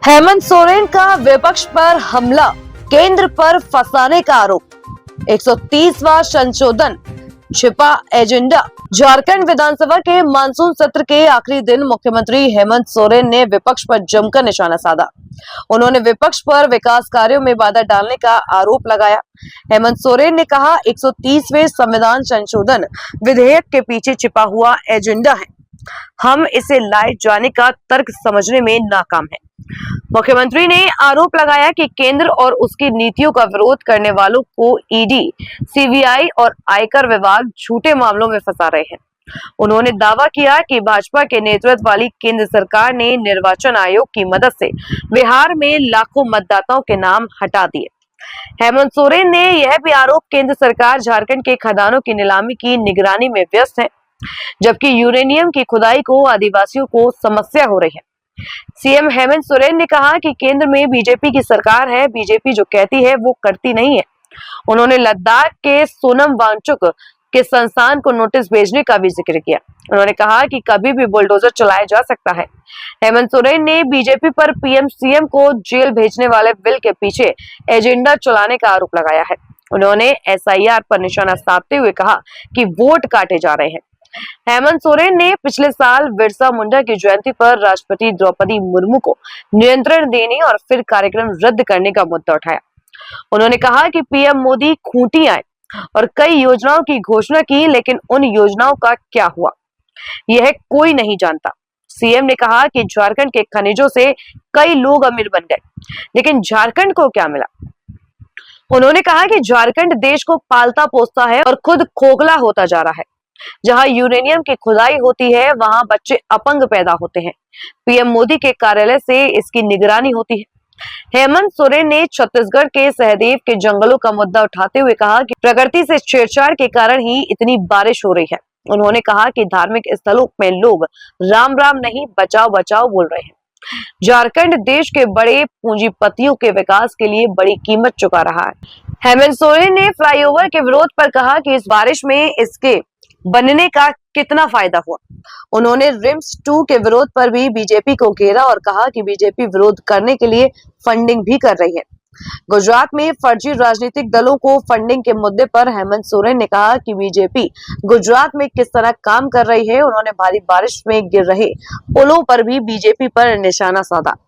हेमंत सोरेन का विपक्ष पर हमला, केंद्र पर फंसाने का आरोप। 130वां संशोधन, छिपा एजेंडा। झारखंड विधानसभा के मानसून सत्र के आखिरी दिन मुख्यमंत्री हेमंत सोरेन ने विपक्ष पर जमकर निशाना साधा। उन्होंने विपक्ष पर विकास कार्यों में बाधा डालने का आरोप लगाया। हेमंत सोरेन ने कहा, 130वें संविधान संशोधन विधेयक के पीछे छिपा हुआ एजेंडा है। हम इसे लाए जाने का तर्क समझने में नाकाम है। मुख्यमंत्री ने आरोप लगाया कि केंद्र और उसकी नीतियों का विरोध करने वालों को ईडी, सीबीआई और आयकर विभाग झूठे मामलों में फंसा रहे हैं। उन्होंने दावा किया कि भाजपा के नेतृत्व वाली केंद्र सरकार ने निर्वाचन आयोग की मदद से बिहार में लाखों मतदाताओं के नाम हटा दिए। हेमंत सोरेन ने यह भी आरोप केंद्र सरकार झारखंड के खदानों की नीलामी की निगरानी में व्यस्त है, जबकि यूरेनियम की खुदाई को आदिवासियों को समस्या हो रही है। सीएम हेमंत सोरेन ने कहा कि केंद्र में बीजेपी की सरकार है, बीजेपी जो कहती है वो करती नहीं है। उन्होंने लद्दाख के सोनम वांगचुक के संस्थान को नोटिस भेजने का भी जिक्र किया। उन्होंने कहा कि कभी भी बुलडोजर चलाया जा सकता है। हेमंत सोरेन ने बीजेपी पर पीएम सीएम को जेल भेजने वाले बिल के पीछे एजेंडा चलाने का आरोप लगाया है। उन्होंने एसआईआर पर निशाना साधते हुए कहा कि वोट काटे जा रहे हैं। हेमंत सोरेन ने पिछले साल बिरसा मुंडा की जयंती पर राष्ट्रपति द्रौपदी मुर्मू को नियंत्रण देने और फिर कार्यक्रम रद्द करने का मुद्दा उठाया। उन्होंने कहा कि पीएम मोदी खूंटी आए और कई योजनाओं की घोषणा की, लेकिन उन योजनाओं का क्या हुआ यह कोई नहीं जानता। सीएम ने कहा कि झारखंड के खनिजों से कई लोग अमीर बन गए, लेकिन झारखंड को क्या मिला। उन्होंने कहा कि झारखंड देश को पालता पोसता है और खुद खोखला होता जा रहा है। जहां यूरेनियम की खुदाई होती है, वहां बच्चे अपंग पैदा होते हैं। पीएम मोदी के कार्यालय से इसकी निगरानी होती है। हेमंत सोरेन ने छत्तीसगढ़ के सहदेव के जंगलों का मुद्दा उठाते हुए कहा कि प्रकृति से छेड़छाड़ के कारण ही इतनी बारिश हो रही है। उन्होंने कहा कि धार्मिक स्थलों में लोग राम राम नहीं, बचाओ बचाओ बोल रहे हैं। झारखंड देश के बड़े पूंजीपतियों के विकास के लिए बड़ी कीमत चुका रहा है। हेमंत सोरेन ने फ्लाईओवर के विरोध पर कहा कि इस बारिश में इसके बनने का कितना फायदा हुआ। उन्होंने रिम्स 2 के विरोध पर भी बीजेपी को घेरा और कहा कि बीजेपी विरोध करने के लिए फंडिंग भी कर रही है। गुजरात में फर्जी राजनीतिक दलों को फंडिंग के मुद्दे पर हेमंत सोरेन ने कहा कि बीजेपी गुजरात में किस तरह काम कर रही है। उन्होंने भारी बारिश में गिर रहे पुलों पर भी बीजेपी पर निशाना साधा।